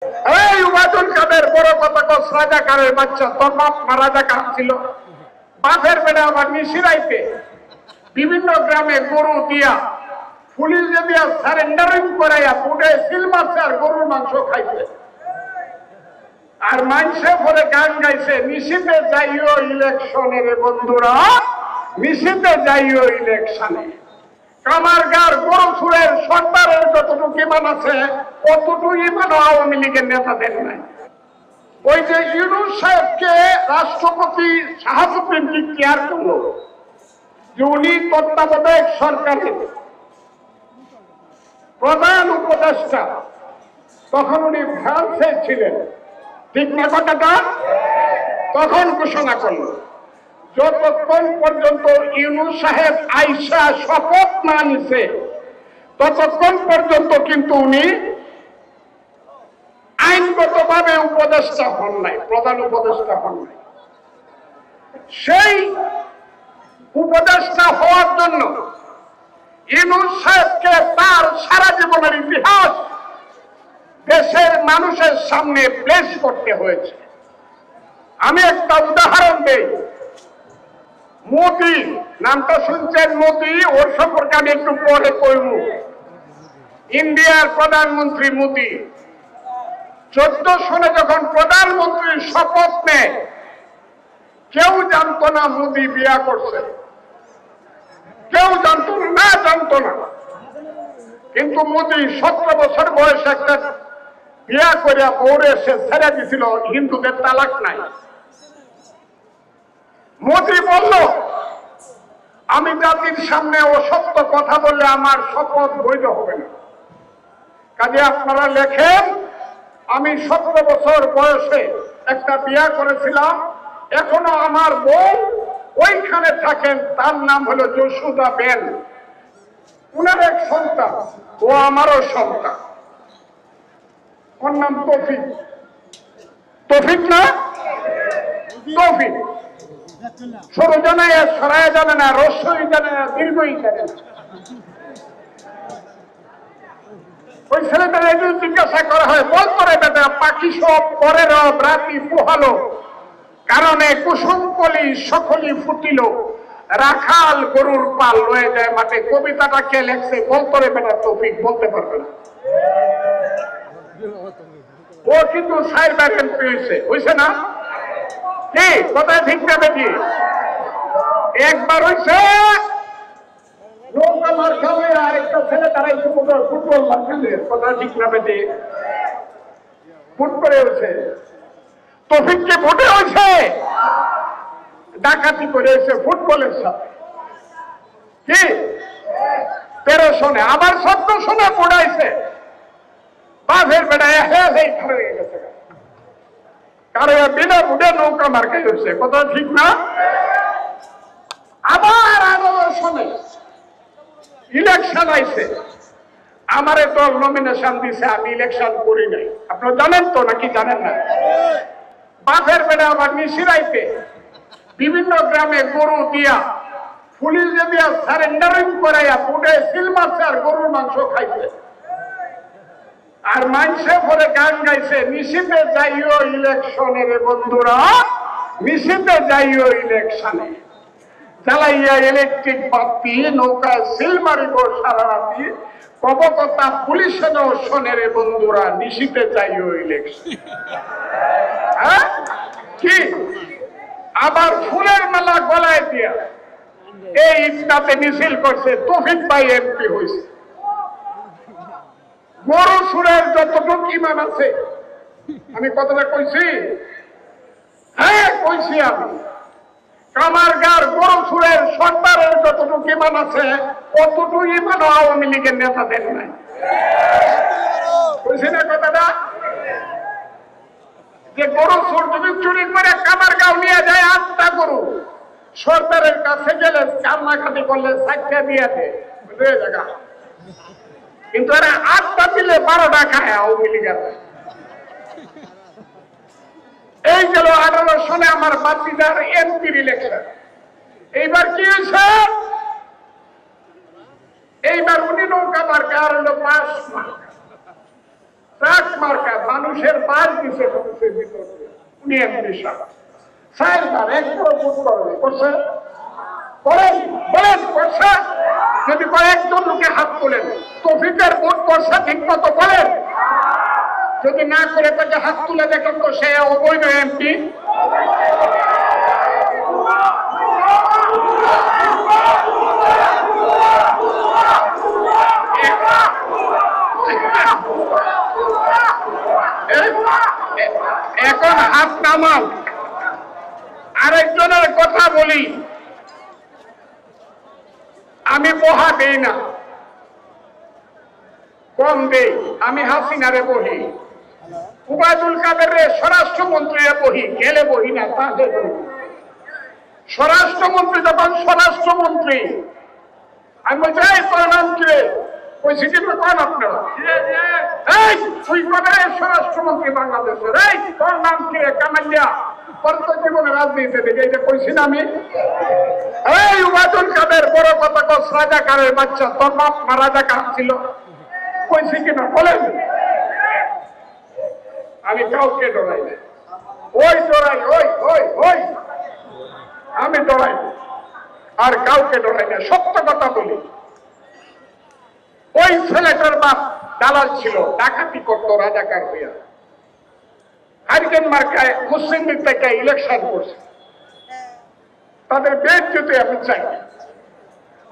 এই ওবায়দুল কাদের বড় কথা কস রাজাকারের বাচ্চা, তোর বাপ রাজাকার ছিল। বাপের বেড়ে আবার নিশিরাইতে বিভিন্ন গ্রামে গরু দিয়া পুলিশে দিয়া সারেন্ডারিং করাইয়া পুটে সিল মারছে আর গরুর মাংস খাইছে। আর মানুষে পরে গান গাইছে, নিশিতে যাইও ইলেকশনের বন্ধুরা, নিশিতে যাইও ইলেকশনে। কামারগার গরুসুরের সরকারের যতটুকু ইমান আছে অতটুকু ইমান আওয়ামী লীগের নেতাদের নাই। ওই যে ইউনূস সাহেবকে রাষ্ট্রপতি শাহাবুদ্দিন কি কেয়ার করলো যে উনি তত্ত্বাবধায়ক সরকারের প্রধান উপদেষ্টা, তখন উনি ফ্রান্সে ছিলেন, ঠিক না কথাটা? তখন ঘোষণা করল যতক্ষণ পর্যন্ত ইউনূস সাহেব আইসা শপথ না নিছে ততক্ষণ পর্যন্ত কিন্তু উনি আইনগতভাবে উপদেষ্টা হন নাই, প্রধান উপদেষ্টা হন নাই। সেই উপদেষ্টা হওয়ার জন্য ইউনূস সাহেবকে তার সারা জীবনের ইতিহাস দেশের মানুষের সামনে পেশ করতে হয়েছে। আমি একটা উদাহরণ দেই। মোদি নামটা শুনছেন, মোদি, ওর সম্পর্কে আমি একটু পরে কইব। ইন্ডিয়ার প্রধানমন্ত্রী মোদি 14 সনে যখন প্রধানমন্ত্রীর শপথ নেয় কেউ জানতো না মোদি বিয়া করছে, কেউ জানতো না, জানতো না। কিন্তু মোদি 17 বছর বয়সে একটা বিয়া করে বউরে সে ছেড়ে দিছিল, হিন্দুদের তালাক নাই। মোদি বলল আমি জাতির সামনে অসত্য কথা বললে আমার শপথ বৈধ হবে না, কাজে আপনারা লেখেন আমি 17 বছর বয়সে একটা বিয়া করেছিলাম, এখনো আমার বউ ওইখানে থাকেন, তার নাম হলো যশোদা বেন, উনার এক সন্তান, ও আমারও সন্তান, ওর নাম তৌফিক। তৌফিক না, তৌফিক। সরু জানে, সরাই জানে না, রস্যই জানে না, দীর্ঘই জানে না। ওই ছেলেটা জিজ্ঞাসা করা হয়, বল করে বেটা পাখি সব পরের রাতি পোহালো, কারণে কুসুম কলি সকলি ফুটিল, রাখাল গরুর পাল লয়ে যায় মাঠে। কবিতাটা কে লেখছে বল করে বেটা তৌফিক বলতে পারবে না। ও কিন্তু সাইবার এমপি হয়েছে না? কি কোথায় ঠিক না বেটি? একবার হয়েছে নৌকা মার খাবে, আরেকটা ছেলে দাঁড়াইছে ফুটবল মার খেলে, কোথায় ঠিক না বেটি? ফুট করে হয়েছে। তৌফিককে ভোটে হয়েছে, ডাকাতি করে হয়েছে ফুটবলের সাথে। কি 13 সনে, আবার 17 সনে পড়াইছে। বাঘের বেড়ায় হয়ে গেছে, কারণ বিনা ভোটে নৌকা মার্কাই হয়েছে, কথা ঠিক না? আবার 18 সনে ইলেকশন আইছে, আমারে দল নমিনেশন দিছে, আমি ইলেকশন করি নাই। আপনারা জানেন তো নাকি জানেন না? বাঘের বেড়া আবার নিশিরাইতে বিভিন্ন গ্রামে গরু দিয়া পুলিশে দিয়া সারেন্ডারিং করাইয়া পুটে সিল মারছে আর গরুর মাংস খাইছে। আর মানুষে পরে গান গাইছে, নিশিতে যাইও ইলেকশনের বন্ধুরা, নিশিতে যাইও ইলেকশনে। জ্বালাইয়া ইলেকট্রিক বাতি নৌকায় সিল মারিব সারা রাতি, কবকতা পুলিশে নাও শোনের বন্ধুরা, নিশিতে যাইও ইলেকশন। হ্যাঁ কি আবার ফুলের মালা গলায় দিয়া এই ইফতাতে মিছিল করছে, তৌফিক ভাই এমপি হয়েছে। গরু সুরের যতটুকু ইমান আছে, আমি কথাটা কইছি, হ্যাঁ কইছি আমি, কামারগার গরু সুরের সরকারের যতটুকু ইমান আছে অতটুকু ইমান আওয়ামী লীগের নেতাদের নাই। কইছি না কথাটা? যে গরু সুর যদি চুরি করে কামারগাঁও নিয়ে যায় 8টা গরু, সরকারের কাছে গেলে কান্নাকাটি করলে 4টা দিয়ে দেয়, জায়গা। কিন্তু এরা 8টা দিলে 12টা খায় আওয়ামী লীগের। এই গেল 18 সনে আমার বাতিদার এমপির ইলেকশন। এইবার কি হয়েছে? এইবার উনি নৌকা মার্কা আর হলো 5 মার্কা। ট্রাক মার্কা মানুষের পাশ দিছে উনি এমপি সাহেব চারবার একবার ভোট করবে করছে করেন বলেন করছে যদি কয়েকজন লোকে হাত তোলেন তৌফিকের ভোট করছে ঠিক মতো বলেন যদি না করে তাকে হাত তুলে দেখেন তো সে অবৈধ এমপি এখন হাত নামান আরেকজনের কথা বলি আমি বহা দেই না কম দেই আমি হাসিনারে বহি উবায়দুল কাদেরে স্বরাষ্ট্রমন্ত্রী বহি গেলে বহি না তাকে স্বরাষ্ট্রমন্ত্রী যখন স্বরাষ্ট্রমন্ত্রী আমি বলছি এই তোর নাম কি কইছি কি কোন আপনারা এই তুই কবে স্বরাষ্ট্রমন্ত্রী বাংলাদেশের এই তোর নাম কি কামালিয়া পর্ত জীবনে রাজনীতি দেখে এটা কইছি না আমি এই উবায়দুল কাদের বড় কথা কস রাজাকারের বাচ্চা তোর বাপ মা রাজাকার ছিল কইছি কিনা বলেন আমি কাউকে ডরাই না ওই ডরাই ওই ওই ওই আমি ডরাই আর কাউকে ডরাই না সত্য কথা বলি ওই ছেলেটার বাপ দালাল ছিল ডাকাতি করতো রাজাকার হইয়া হারিকেন মার্কায় মুসলিম লীগ থেকে ইলেকশন করছে তাদের বেদ যদি আমি চাই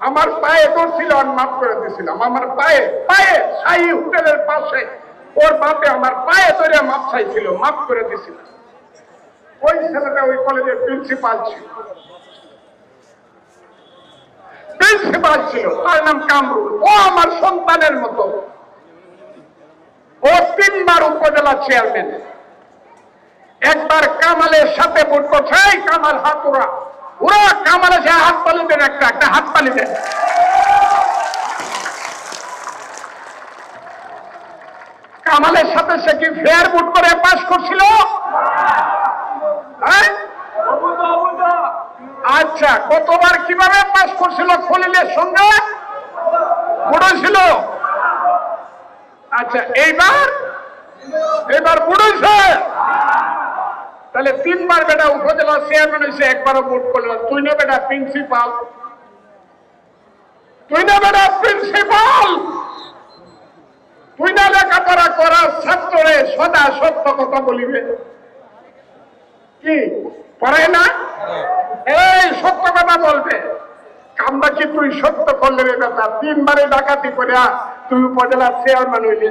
আমার পায়ে ধরছিল আর মাফ করে দিয়েছিলাম আমার পায়ে পায়ে সাই হোটেলের পাশে ওর বাপে আমার পায়ে ধরে মাপ চাইছিল মাফ করে দিয়েছিল ওই ছেলেটা ওই কলেজের প্রিন্সিপাল ছিল তার নাম কামরুল ও আমার সন্তানের মতো ও 3 বার উপজেলা চেয়ারম্যান একবার কামালের সাথে ভোট করছে কামাল হাতুরা ওরা কামালে সে হাত তালি দেন একটা হাত তালি দেন কামালের সাথে সে কি ফেয়ার ভোট করে পাস করছিল আচ্ছা কতবার কিভাবে পাস করছিল খলিলের সঙ্গে পড়েছিল আচ্ছা এইবার পড়েছে তাহলে 3 বার বেটা উপজেলা চেয়ারম্যান হয়েছে একবারও ভোট করলো তুই না বেটা প্রিন্সিপাল তুই না লেখাপড়া করার ছাত্রে সদা সত্য কথা বলিবে কি পড়ে না এই সত্য কথা বলবে কামটা কি তুই সত্য করলে রে বেটা 3 বারে ডাকাতি করে তুই উপজেলার চেয়ারম্যান হইলি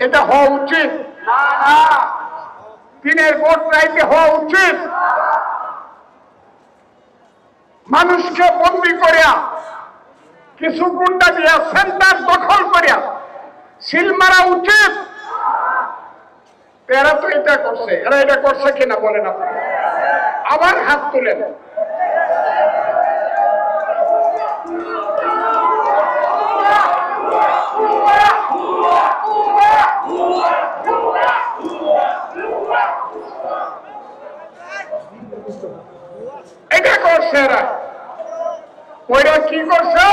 এটা হওয়া উচিত না দিনের ভোট রাইতে হওয়া উচিত মানুষকে বন্দী করিয়া কিছু গুন্ডা দিয়া সেন্টার দখল করিয়া সিল মারা উচিত এরা তো এটা করছে এরা এটা করছে কিনা বলেন আপনি আবার হাত তুলেন এটা করছে এরা ওইরা কি করছে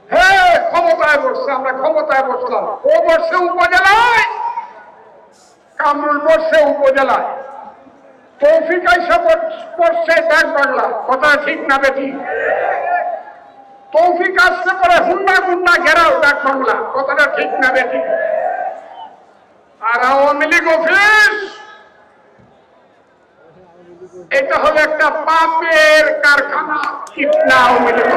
হ্যাঁ ক্ষমতায় বসছে আমরা ক্ষমতায় বসলাম ও বসছে উপজেলায় কামরুল বসছে উপজেলায় তৌফিক আইসা বসছে ডাক বাংলা কথা ঠিক না বেঠি তৌফিক আসলে পরে হুন্ডা গুন্ডা ঘেরাও ডাক বাংলা কথাটা ঠিক না বেঠি আর আওয়ামী লীগ অফিস এটা হলো একটা পাপের কারখানা ঠিক না আওয়ামী লীগ